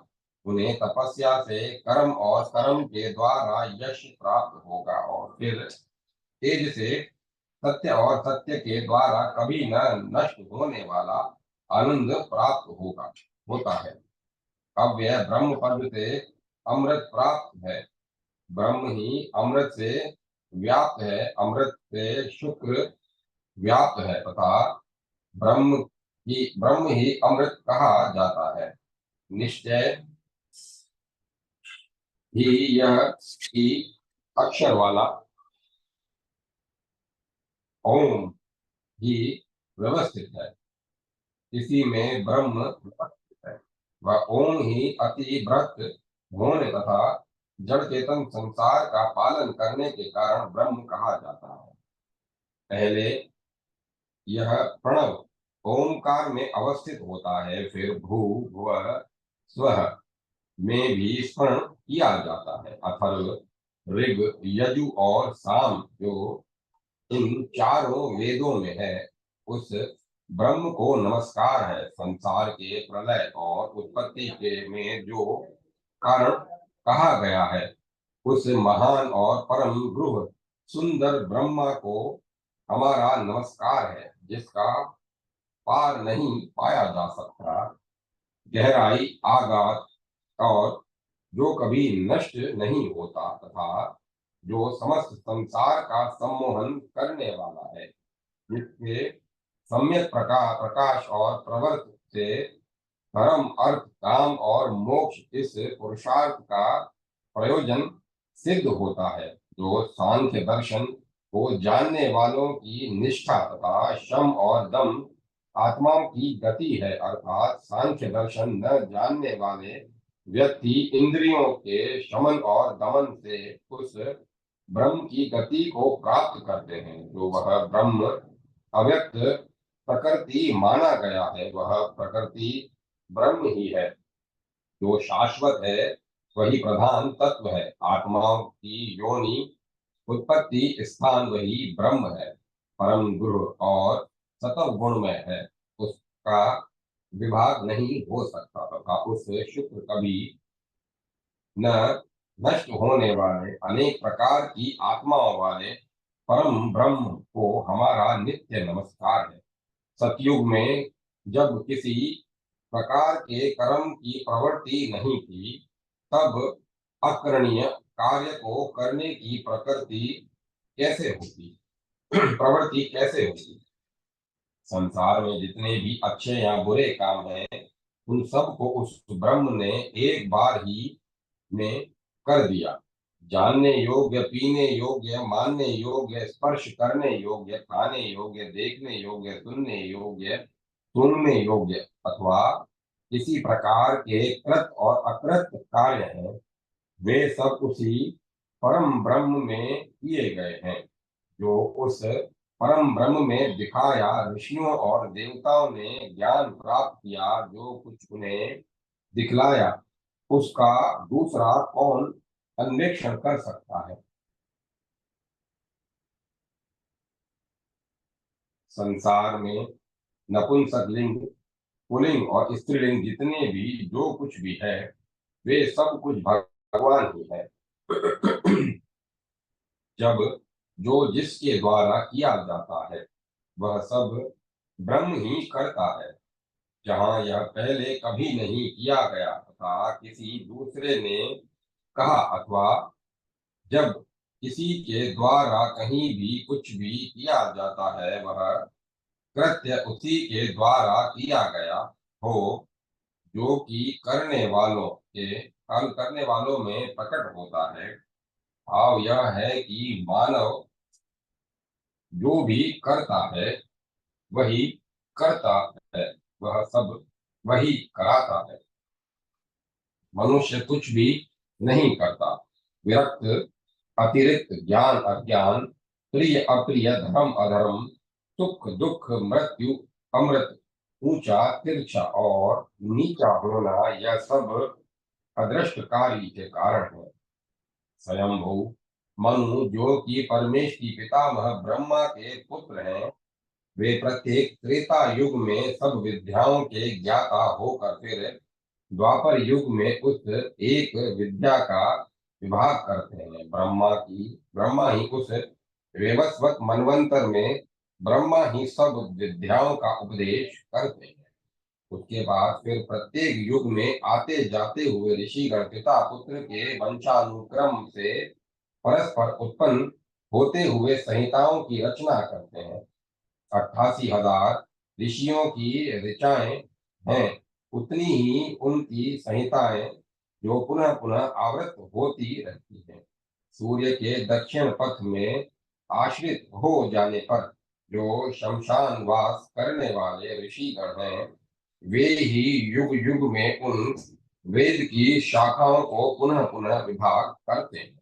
उन्हें तपस्या से कर्म और कर्म के द्वारा यश प्राप्त होगा और फिर तेज से सत्य और सत्य के द्वारा कभी न नष्ट होने वाला आनंद प्राप्त होता है। अब यह ब्रह्म पद से अमृत प्राप्त है। ब्रह्म ही अमृत से व्याप्त है। अमृत से शुक्र व्याप्त है तथा ब्रह्म ही अमृत कहा जाता है। निश्चय ही यह कि अक्षर वाला ओम ही व्यवस्थित है, इसी में ब्रह्म व्यवस्थित है। वह ओम ही अति बृहत होने तथा जड़ चेतन संसार का पालन करने के कारण ब्रह्म कहा जाता है। पहले यह प्रणव ओमकार में अवस्थित होता है, फिर भू भुव स्वः में भी स्मरण किया जाता है। अथर्व, ऋग, यजु और साम जो इन चारों वेदों में है, उस ब्रह्म को नमस्कार है। संसार के प्रलय और उत्पत्ति के में जो कारण कहा गया है, उस महान और परम गृह सुंदर ब्रह्मा को हमारा नमस्कार है, जिसका पार नहीं पाया जा सकता, गहराई आगाध और जो कभी नष्ट नहीं होता तथा जो समस्त संसार का सम्मोहन करने वाला है, जिसके सम्यक प्रकाश और प्रवर्त से धर्म अर्थ काम और मोक्ष इस पुरुषार्थ का प्रयोजन सिद्ध होता है। जो सांख्य दर्शन को जानने वालों की निष्ठा तथा श्रम और दम आत्माओं की गति है, अर्थात सांख्य दर्शन न जानने वाले व्यक्ति इंद्रियों के शमन और दमन से उस ब्रह्म की गति को प्राप्त करते हैं। जो वह ब्रह्म अव्यक्त प्रकृति माना गया है, वह प्रकृति ब्रह्म ही है। जो शाश्वत है वही प्रधान तत्व है। आत्माओं की योनि उत्पत्ति स्थान वही ब्रह्म है। परम गुरु और सतव गुण में है, उसका विभाग नहीं हो सकता तथा उस शुक्र कभी न नष्ट होने वाले अनेक प्रकार की आत्माओं वाले परम ब्रह्म को हमारा नित्य नमस्कार है। सतयुग में जब किसी प्रकार के कर्म की प्रवृत्ति नहीं थी, तब अकरणीय कार्य को करने की प्रकृति कैसे होती प्रवृत्ति कैसे होती। संसार में जितने भी अच्छे या बुरे काम हैं, उन सब को उस ब्रह्म ने एक बार ही में कर दिया। जानने योग्य, पीने योग्य, मानने योग्य, स्पर्श करने योग्य, खाने योग्य, देखने योग्य, सुनने योग्य, सुनने योग्य अथवा किसी प्रकार के कृत और अकृत कार्य हैं, वे सब उसी परम ब्रह्म में किए गए हैं। जो उस परम ब्रह्म में दिखाया, ऋषियों और देवताओं ने ज्ञान प्राप्त किया, जो कुछ उन्हें दिखलाया, उसका दूसरा कौन अन्वेषण कर सकता है। संसार में नपुंसकलिंग, पुल्लिंग और स्त्रीलिंग जितने भी जो कुछ भी है, वे सब कुछ भगवान ही है। जब जो जिसके द्वारा किया जाता है, वह सब ब्रह्म ही करता है। जहाँ यह पहले कभी नहीं किया गया तथा किसी दूसरे ने कहा, अथवा जब किसी के द्वारा कहीं भी कुछ भी किया जाता है, वह कृत्य उसी के द्वारा किया गया हो, जो कि करने वालों में प्रकट होता है। भाव यह है कि मानव जो भी करता है वही करता है, वह सब वही कराता है। मनुष्य कुछ भी नहीं करता। विरक्त, अतिरिक्त, ज्ञान अज्ञान, प्रिय अप्रिय, धर्म अधर्म, सुख दुख, मृत्यु अमृत, ऊंचा तिरछा और नीचा होना, यह सब अदृष्ट कार्य के कारण है। स्वयंभू मनु जो कि परमेश की पितामह ब्रह्मा के पुत्र हैं, वे प्रत्येक त्रेता युग में सब विद्याओं के ज्ञाता होकर फिर द्वापर युग में उस एक विद्या का विभाग करते हैं। ब्रह्मा ही उस वेवस्वत मनवंतर में ब्रह्मा ही सब विद्याओं का उपदेश करते हैं। उसके बाद फिर प्रत्येक युग में आते जाते हुए ऋषिगण पिता पुत्र के वंशानुक्रम से परस्पर उत्पन्न होते हुए संहिताओं की रचना करते हैं। 88,000 ऋषियों की ऋचाएं हैं, उतनी ही उनकी संहिताएं जो पुनः पुनः आवृत होती रहती हैं। सूर्य के दक्षिण पथ में आश्रित हो जाने पर जो शमशान वास करने वाले ऋषिगण हैं, वे ही युग युग में उन वेद की शाखाओं को पुनः पुनः विभाग करते हैं।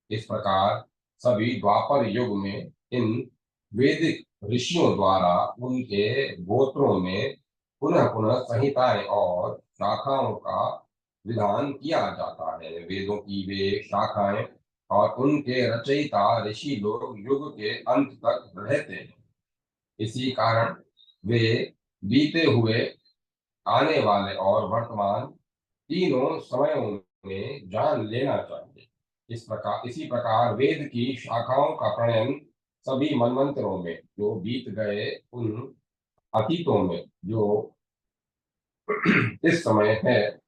इस प्रकार सभी द्वापर युग में इन वैदिक ऋषियों द्वारा उनके गोत्रों में पुनः पुनः संहिताएं और शाखाओं का विधान किया जाता है। वेदों की वे शाखाएं और उनके रचयिता ऋषि लोग युग के अंत तक रहते हैं। इसी कारण वे बीते हुए, आने वाले और वर्तमान तीनों समयों में जान लेना चाहिए। इसी प्रकार वेद की शाखाओं का प्रणयन सभी मनवंतरों में जो बीत गए, उन अतीतों में जो इस समय है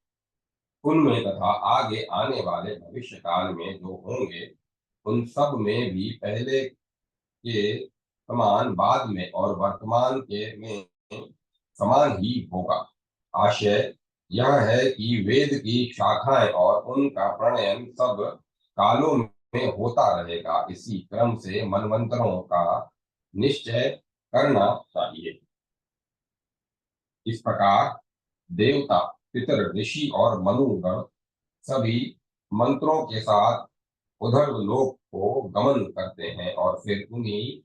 उनमें, तथा आगे आने वाले भविष्य काल में जो होंगे, उन सब में भी पहले के समान बाद में और वर्तमान के में समान ही होगा। आशय यह है कि वेद की शाखाएं और उनका प्रणयन सब कालों में होता रहेगा। इसी क्रम से मनवंतरों का निश्चय करना चाहिए। इस प्रकार देवता, पितर, ऋषि और मनुगण सभी मंत्रों के साथ उधर लोक को गमन करते हैं और फिर उन्हीं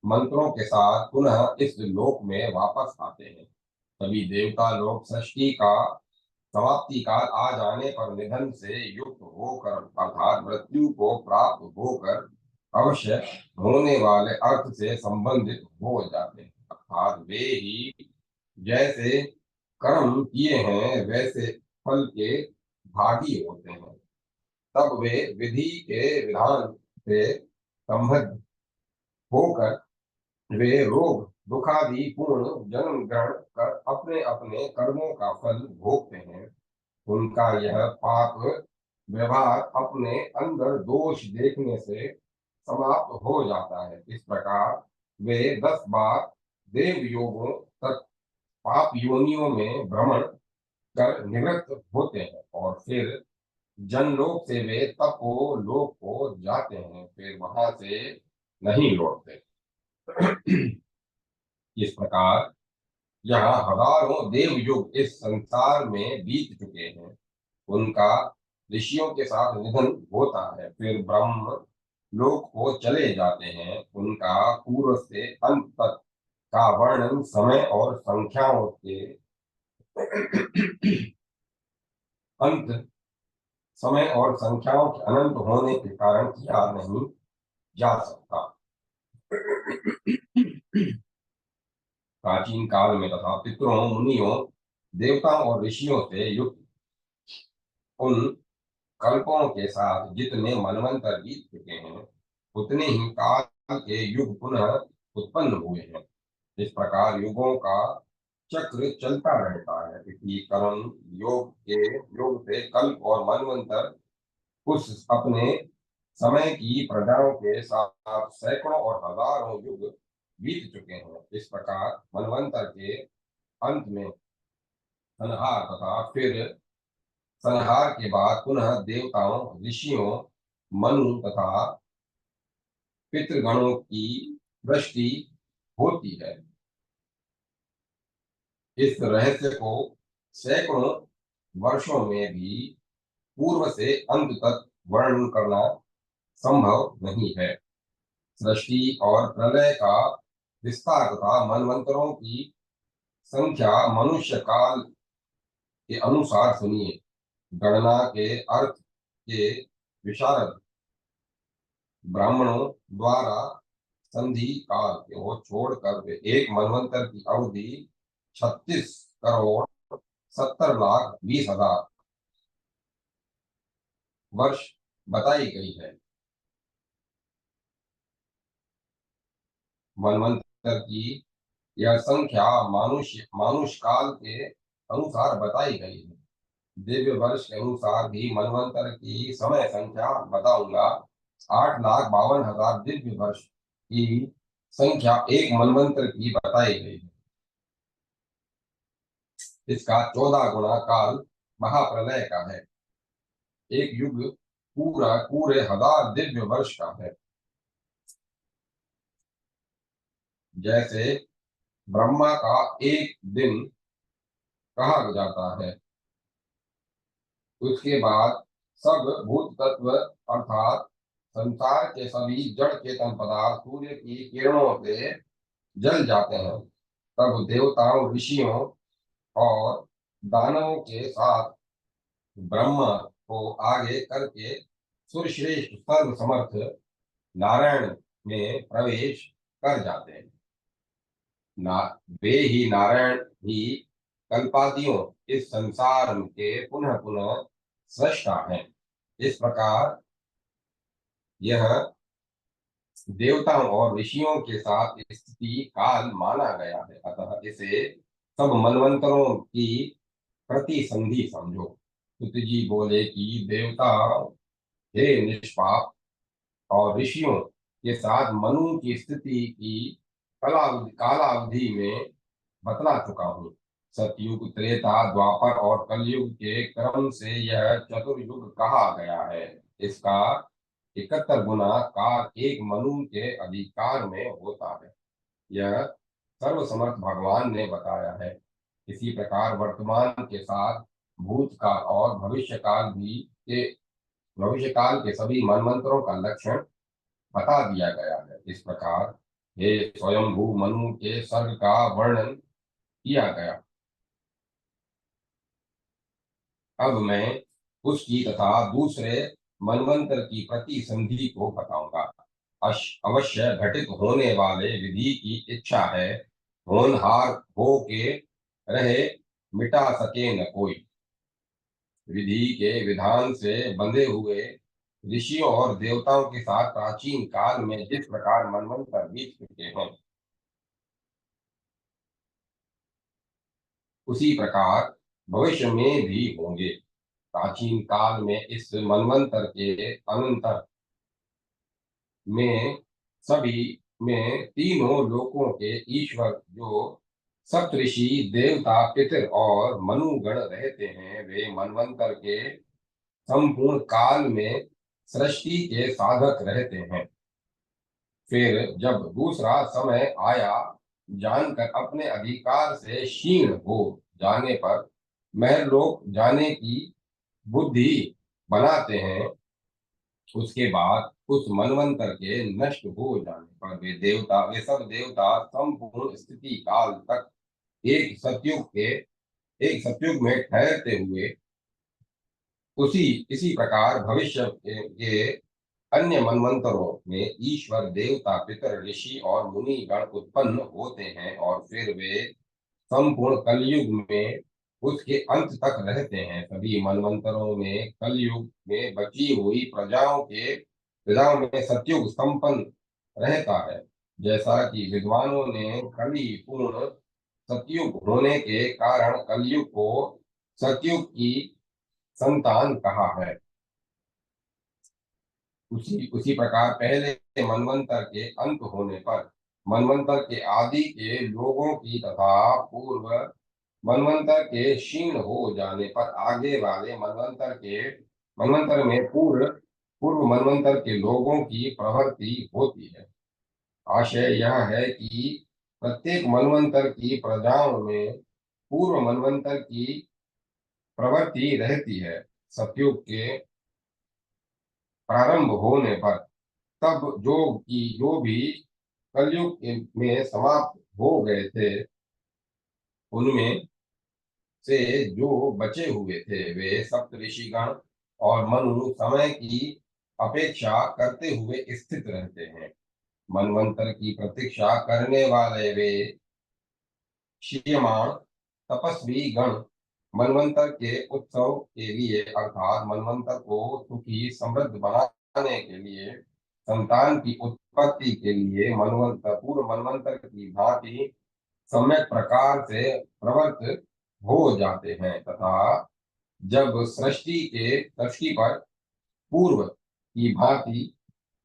मंत्रों के साथ पुनः इस लोक में वापस आते हैं। सभी देवता लोग सृष्टि का समाप्ति काल आ जाने पर निधन से युक्त होकर अर्थात मृत्यु को प्राप्त होकर अवश्य होने वाले अर्थ से संबंधित हो जाते हैं। अर्थात वे ही जैसे कर्म किए हैं वैसे फल के भागी होते हैं। तब वे विधि के विधान से संबद्ध होकर वे रोग दुखादि पूर्ण जन्म ग्रहण कर अपने अपने कर्मों का फल भोगते हैं। उनका यह पाप व्यवहार अपने अंदर दोष देखने से समाप्त हो जाता है। इस प्रकार वे 10 बार देव योगों तक पाप योनियों में भ्रमण कर निवृत्त होते हैं और फिर जनलोक से वे तपो लोक को जाते हैं, फिर वहां से नहीं लौटते। इस प्रकार यहाँ हजारों देव युग इस संसार में बीत चुके हैं। उनका ऋषियों के साथ निधन होता है, फिर ब्रह्म लोक को चले जाते हैं। उनका पूर्व से अंत तक का वर्णन समय और संख्याओं के अंत समय और संख्याओं के अनंत होने के कारण किया नहीं जा सकता। प्राचीन काल में तथा पितरों, मुनियों, देवताओं और ऋषियों से युक्त उन कल्पों के साथ जितने मनवंतर बीत चुके हैं, उतने ही काल के युग पुनः उत्पन्न हुए हैं। इस प्रकार युगों का चक्र चलता रहता है। इसी कर्म योग से कल्प और मनवंतर उस अपने समय की प्रजाओं के साथ सैकड़ों और हजारों युग बीत चुके हैं। इस प्रकार मनवंतर के अंत में संहार तथा फिर संहार के बाद पुनः देवताओं, ऋषियों, मनु तथा पितृगणों की दृष्टि होती है। इस रहस्य को सैकड़ों वर्षों में भी पूर्व से अंत तक वर्णन करना संभव नहीं है। सृष्टि और प्रलय का विस्तार तथा मनवंतरों की संख्या मनुष्य काल के अनुसार सुनिए। गणना के अर्थ के विशारद ब्राह्मणों द्वारा संधि काल को छोड़कर वे एक मनवंतर की अवधि 36,70,20,000 वर्ष बताई गई है। मनवंतर की यह संख्या मानुष काल के अनुसार बताई गई है। दिव्य वर्ष के अनुसार भी मनवंतर की समय संख्या बताऊंगा। 8,52,000 दिव्य वर्ष की संख्या एक मनवंतर की बताई गई है। इसका 14 गुना काल महाप्रलय का है। एक युग पूरे 1000 दिव्य वर्ष का है। जैसे ब्रह्मा का एक दिन कहा जाता है, उसके बाद सब भूत तत्व अर्थात संसार के सभी जड़ चेतन पदार्थ सूर्य की किरणों से जल जाते हैं। तब देवताओं, ऋषियों और दानवों के साथ ब्रह्मा को आगे करके सुरश्रेष्ठ सर्व समर्थ नारायण में प्रवेश कर जाते हैं। ना वे ही नारायण ही कल्पादियों इस संसार के पुनः पुनः सृष्टा हैं। इस प्रकार यह देवताओं और ऋषियों के साथ स्थिति काल माना गया है। अतः इसे सब मनवंतरों की प्रतिसंधि समझो। सुत जी बोले कि देवता हे निष्पाप और ऋषियों के साथ मनु की स्थिति की कालावधि में बतला चुका हूँ। सतयुग, त्रेता, द्वापर और कलयुग के क्रम से यह चतुर्युग कहा गया है। इसका 71 गुना काल एक मनु के अधिकार में होता है। यह सर्वसमर्थ भगवान ने बताया है। इसी प्रकार वर्तमान के साथ भूतकाल और भविष्य काल के सभी मनमंत्रों का लक्षण बता दिया गया है। इस प्रकार हे स्वयंभू मनु के सर्ग का वर्णन किया गया। अब मैं उसकी तथा दूसरे मनवंतर की प्रतिसंधि को बताऊंगा। अवश्य घटित होने वाले विधि की इच्छा है, होनहार हो के रहे, मिटा सके न कोई। विधि के विधान से बंधे हुए ऋषियों और देवताओं के साथ प्राचीन काल में जिस प्रकार मनवंतर बीत चुके हैं, उसी प्रकार भविष्य में भी होंगे। प्राचीन काल में इस मनवंतर के अनंतर में सभी में तीनों लोकों के ईश्वर जो सप्तऋषि, देवता, पितर और मनुगण रहते हैं, वे मनवंतर के संपूर्ण काल में सृष्टि के साधक रहते हैं। फिर जब दूसरा समय आया, जानकर अपने अधिकार से क्षीण हो जाने पर महलोक जाने की बुद्धि बनाते हैं। उसके बाद उस मनवंतर के नष्ट हो जाने पर वे सब देवता संपूर्ण स्थिति काल तक एक सतयुग में ठहरते हुए उसी इसी प्रकार भविष्य के अन्य मनवंतरों में ईश्वर, देवता, पितर, ऋषि और मुनि गण उत्पन्न होते हैं और फिर वे संपूर्ण कलयुग में उसके अंत तक रहते हैं। सभी मनवंतरों में कलयुग में बची हुई प्रजाओं में सतयुग संपन्न रहता है। जैसा कि विद्वानों ने कली पूर्ण सतयुग होने के कारण कलयुग को सतयुग की संतान कहा है, उसी प्रकार पहले मनवंतर के अंत होने पर मनवंतर के आदि के लोगों की तथा पूर्व मनवंतर के क्षीण हो जाने पर आगे वाले मनवंतर में पूर्व मनवंतर के लोगों की प्रवृत्ति होती है। आशय यह है कि प्रत्येक मनवंतर की प्रजाओं में पूर्व मनवंतर की प्रवृत्ति रहती है। सतयुग के प्रारंभ होने पर तब जो भी कलयुग में समाप्त हो गए थे, उनमें से जो बचे हुए थे वे सप्तऋषिगण और मनु समय की अपेक्षा करते हुए स्थित रहते हैं। मनवंतर की प्रतीक्षा करने वाले वे क्षीयमाण तपस्वी गण मनवंतर के उत्सव के लिए अर्थात मनवंतर को सुखी समृद्ध बनाने के लिए, संतान की उत्पत्ति के लिए पूर्व मनवंतर की भांति सम्यक प्रकार से प्रवृत्त हो जाते हैं तथा जब सृष्टि पर पूर्व की भांति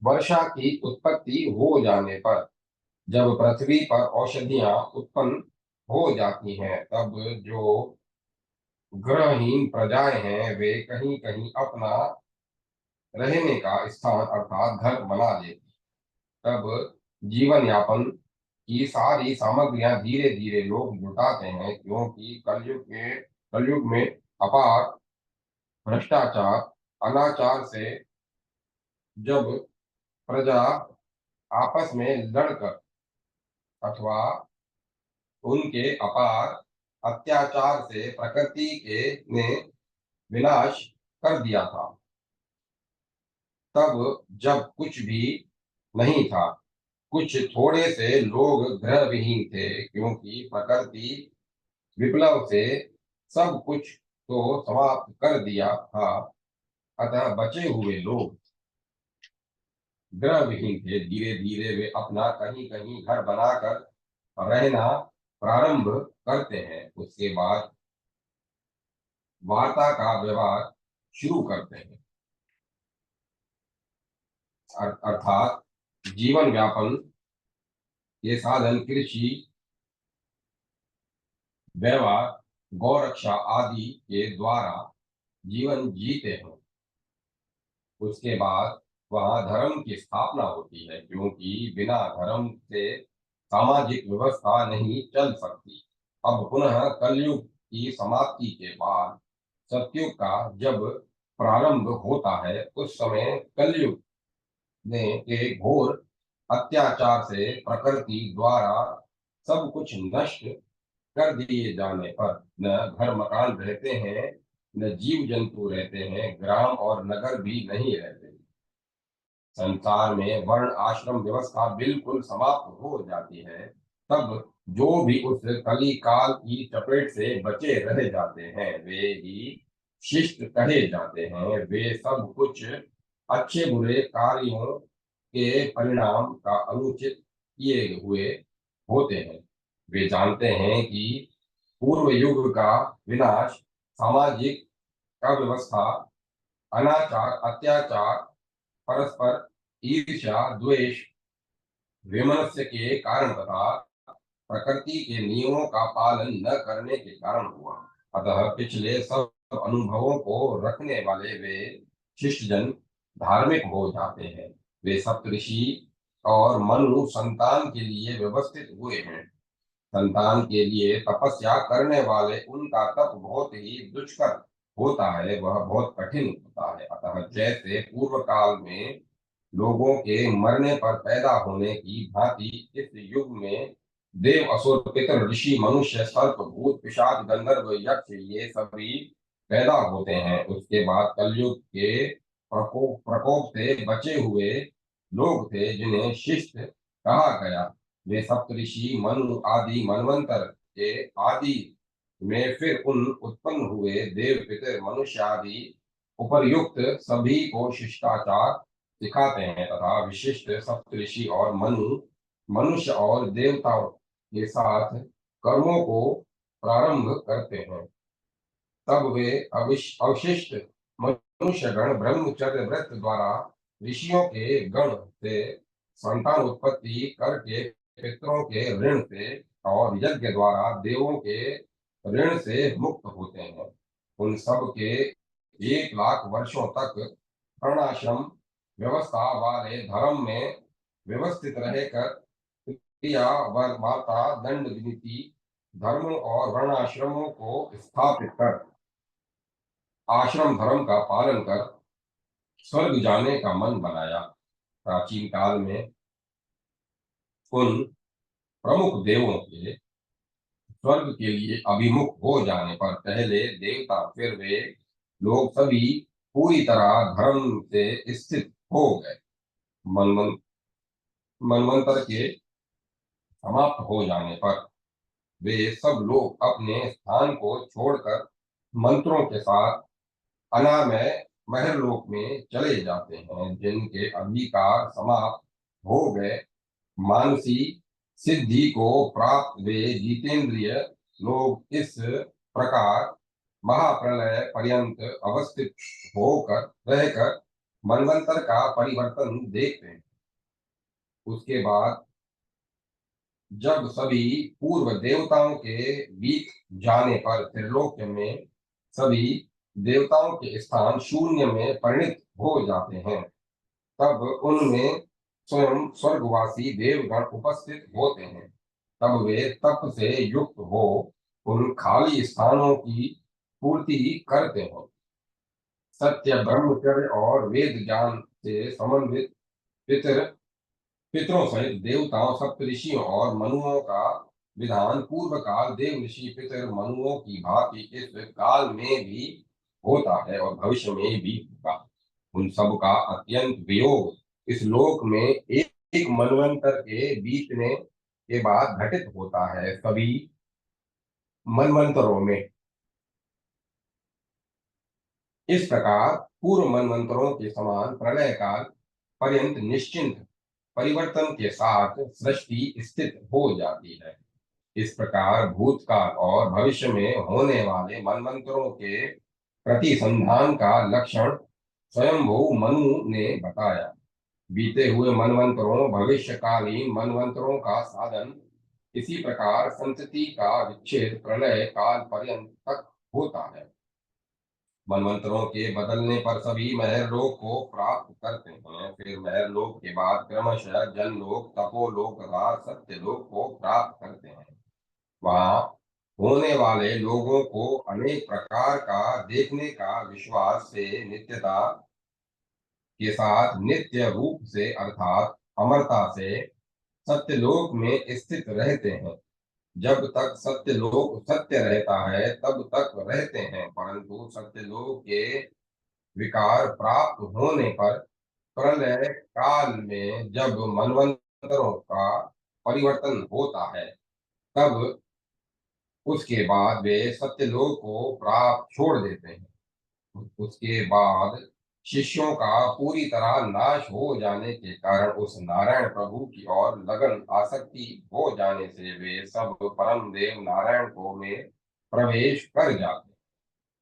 वर्षा की उत्पत्ति हो जाने पर जब पृथ्वी पर औषधियां उत्पन्न हो जाती हैं, तब जो ग्रहहीन प्रजाएं हैं वे कहीं कहीं अपना रहने का स्थान अर्थात घर बना लेती। तब जीवन यापन की सारी सामग्रियां धीरे धीरे लोग जुटाते हैं, क्योंकि कलयुग में अपार भ्रष्टाचार अनाचार से जब प्रजा आपस में लड़कर अथवा उनके अपार अत्याचार से प्रकृति के ने विनाश कर दिया था। तब जब कुछ भी नहीं था, कुछ थोड़े से लोग ग्रह विहीन थे, क्योंकि प्रकृति विप्लव से सब कुछ तो समाप्त कर दिया था। अतः बचे हुए लोग ग्रह विहीन थे। धीरे धीरे वे अपना कहीं कहीं घर बनाकर रहना प्रारंभ करते हैं। उसके बाद वार्ता का व्यवहार शुरू करते हैं, अर्थात जीवन व्यापन के साधन कृषि, व्यवहार, गौरक्षा आदि के द्वारा जीवन जीते हैं। उसके बाद वहां धर्म की स्थापना होती है, क्योंकि बिना धर्म से सामाजिक व्यवस्था नहीं चल सकती। अब पुनः कलयुग की समाप्ति के बाद सतयुग का जब प्रारंभ होता है, उस समय कलयुग ने के घोर अत्याचार से प्रकृति द्वारा सब कुछ नष्ट कर दिए जाने पर न घर मकान रहते हैं, न जीव जंतु रहते हैं, ग्राम और नगर भी नहीं रहते। संसार में वर्ण आश्रम व्यवस्था बिल्कुल समाप्त हो जाती है। तब जो भी उस कली काल की चपेट से बचे रह जाते हैं वे ही शिष्ट कहे जाते हैं। वे सब कुछ अच्छे बुरे कार्यों के परिणाम का अनुचित किए हुए होते हैं। वे जानते हैं कि पूर्व युग का विनाश सामाजिक अव्यवस्था, अनाचार, अत्याचार, परस्पर ईर्ष्या, द्वेष, वैमनस्य के कारण तथा प्रकृति के नियमों का पालन न करने के कारण हुआ। अतः पिछले सब अनुभवों को रखने वाले वे शिष्टजन धार्मिक हो जाते हैं। वे सप्तऋषि और मनु संतान के लिए व्यवस्थित हुए हैं। संतान के लिए तपस्या करने वाले उनका तप बहुत ही दुष्कर होता है, वह बहुत कठिन होता है। अतः जैसे पूर्व काल में लोगों के मरने पर पैदा होने की भांति इस युग में देव, असुर, पितर, ऋषि, मनुष्य, सर्प, भूत, पिशाच, गंधर्व, यक्ष ये सभी पैदा होते हैं। उसके बाद कलयुग के प्रकोप से बचे हुए लोग थे, जिन्हें शिष्ट कहा गया। वे सप्तऋषि, मनु आदि मनवंतर के आदि में फिर उन उत्पन्न हुए देव, पितर, मनुष्य आदि उपर्युक्त सभी को शिष्टाचार सिखाते हैं तथा विशिष्ट सप्तऋषि और मनु मनुष्य और देवताओं के साथ कर्मों को प्रारंभ करते हैं। तब वे अवशिष्ट मनुष्यगण ब्रह्मचर्य व्रत द्वारा ऋषियों के गण से संतान उत्पत्ति करके पितरों के ऋण से और यज्ञ द्वारा देवों के ऋण से मुक्त होते हैं। उन सब के 1 लाख वर्षों तक वर्णाश्रम व्यवस्था वाले धर्म में व्यवस्थित रहकर क्रिया, वर, माता, दंड, नीति, धर्मों और वर्णाश्रमों को स्थापित कर आश्रम धर्म का पालन कर स्वर्ग जाने का मन बनाया। प्राचीन काल में उन प्रमुख देवों के स्वर्ग के लिए अभिमुख हो जाने पर पहले देवता फिर वे लोग सभी पूरी तरह धर्म से स्थित हो गए। मनमन मनमंत्र के समाप्त हो जाने पर वे सब लोग अपने स्थान को छोड़कर मंत्रों के साथ अनामय महरलोक में चले जाते हैं। जिनके अधिकार समाप्त हो गए, मानसी सिद्धि को प्राप्त वे जितेंद्रिय लोग इस प्रकार महाप्रलय पर्यंत अवस्थित होकर रहकर मनवंतर का परिवर्तन देखते हैं। उसके बाद जब सभी पूर्व देवताओं के बीत जाने पर त्रिलोक्य में सभी देवताओं के स्थान शून्य में परिणित हो जाते हैं, तब उनमें स्वयं स्वर्गवासी देवगण उपस्थित होते हैं। तब वे तप से युक्त हो उन खाली स्थानों की पूर्ति करते हैं। सत्य, ब्रह्मचर्य और वेद ज्ञान से समन्वित पितर पितरों सहित देवताओं, सप्तऋषियों और मनुओं का विधान पूर्व काल देव ऋषि पितर मनुओं की भांति इस काल में भी होता है और भविष्य में भी होगा। उन सब का अत्यंत वियोग इस लोक में एक मनवंतर के बीतने के बाद घटित होता है। सभी मनवंतरों में इस प्रकार पूर्व मनवंतरों के समान प्रलय काल पर्यंत निश्चिंत परिवर्तन के साथ सृष्टि स्थित हो जाती है। इस प्रकार भूतकाल और भविष्य में होने वाले मनवंतरों के प्रतिसंधान का लक्षण स्वयंभू मनु ने बताया। बीते हुए मनवंतरों, भविष्यकालीन मनवंतरों का साधन इसी प्रकार संतति का विच्छेद प्रलय काल पर्यंत तक होता है। मनवंतरों के बदलने पर सभी महरलोक को प्राप्त करते हैं। फिर महरलोक के बाद क्रमशः जनलोक, तपोलोक तथा सत्यलोक को प्राप्त करते हैं। वहाँ होने वाले लोगों को अनेक प्रकार का देखने का विश्वास से नित्यता के साथ नित्य रूप से अर्थात अमरता से सत्यलोक में स्थित रहते हैं। जब तक सत्यलोक सत्य रहता है तब तक रहते हैं, परंतु सत्यलोक के विकार प्राप्त होने पर प्रलय काल में जब मनवंतरों का परिवर्तन होता है, तब उसके बाद वे सत्यलोक को प्राप्त छोड़ देते हैं। उसके बाद शिष्यों का पूरी तरह नाश हो जाने के कारण उस नारायण प्रभु की ओर लगन आसक्ति हो जाने से वे सब परम देव नारायण को में प्रवेश कर जाते हैं।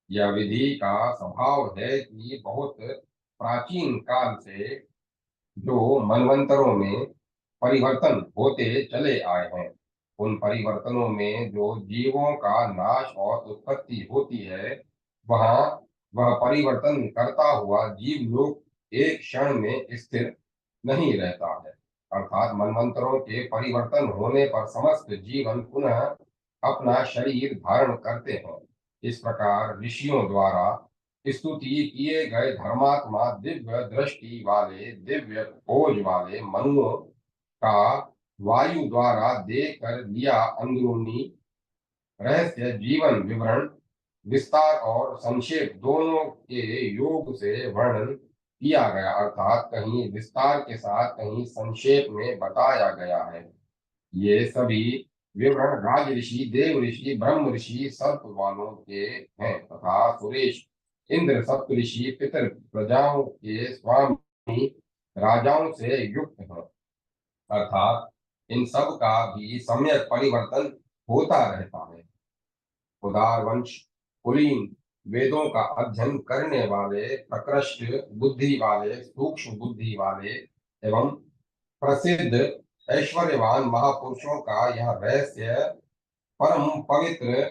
यह विधि का स्वभाव है कि बहुत प्राचीन काल से जो मनवंतरों में परिवर्तन होते चले आए हैं, उन परिवर्तनों में जो जीवों का नाश और उत्पत्ति होती है, वहाँ वह परिवर्तन करता हुआ जीव लोग एक क्षण में स्थिर नहीं रहता है। अर्थात मनवंतरों के परिवर्तन होने पर समस्त जीवन पुनः अपना शरीर धारण करते हैं। इस प्रकार ऋषियों द्वारा स्तुति किए गए धर्मात्मा दिव्य दृष्टि वाले, दिव्य खोज वाले मनुओं का वायु द्वारा देख कर लिया अंदरूनी रहस्य जीवन विवरण विस्तार और संक्षेप दोनों के योग से वर्णन किया गया, अर्थात कहीं विस्तार के साथ कहीं संक्षेप में बताया गया है। ये सभी विवरण राज ऋषि, देव ऋषि, ब्रह्म ऋषि, सर्प वालों के हैं तथा सुरेश, इंद्र, सप्त ऋषि, पितर प्रजाओं के स्वामी, राजाओं से युक्त हैं। अर्थात इन सब का भी सम्यक परिवर्तन होता रहता है। उदार वंश कुलीन वेदों का अध्ययन करने वाले, प्रकृष्ट बुद्धि वाले, सूक्ष्म बुद्धि वाले एवं प्रसिद्ध ऐश्वर्यवान महापुरुषों का यह रहस्य परम पवित्र,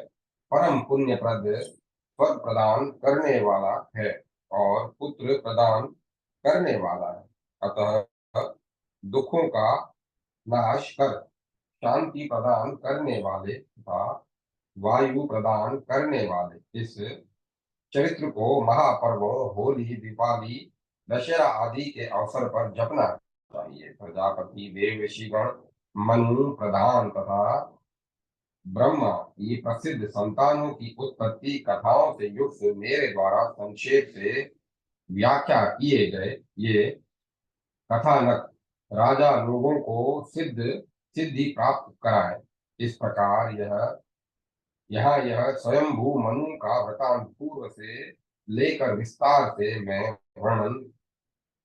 परम पुण्यप्रद, स्वर्ग प्रदान करने वाला है और पुत्र प्रदान करने वाला है। अतः दुखों का नाश कर शांति प्रदान करने वाले तथा वायु प्रदान करने वाले इस चरित्र को महापर्वों, होली, दीपावली, दशहरा आदि के अवसर पर जपना चाहिए। प्रजापति, देव, ऋषिगण, मनु प्रधान तथा ब्रह्मा की प्रसिद्ध संतानों की उत्पत्ति कथाओं से युक्त मेरे द्वारा संक्षेप से व्याख्या किए गए ये कथानक राजा लोगों को सिद्धि प्राप्त कराए। इस प्रकार यहाँ यह स्वयंभू मनु का वृतांत पूर्व से लेकर विस्तार से मैं वर्णन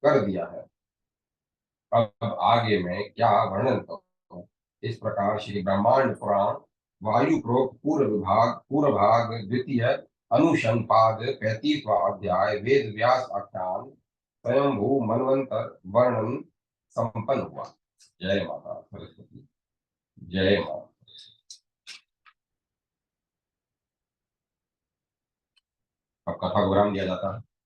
कर दिया है। अब आगे मैं क्या वर्णन करूं। इस प्रकार श्री ब्रह्मांड पुराण वायु प्रोक्त पूर्व भाग द्वितीय अनुशंपाद 35वां अध्याय वेद व्यास आख्यान स्वयंभू मनवंतर वर्णन संपन्न हुआ। जय माता सरस्वती। जय मां। अब कथा को विराम दिया जाता है।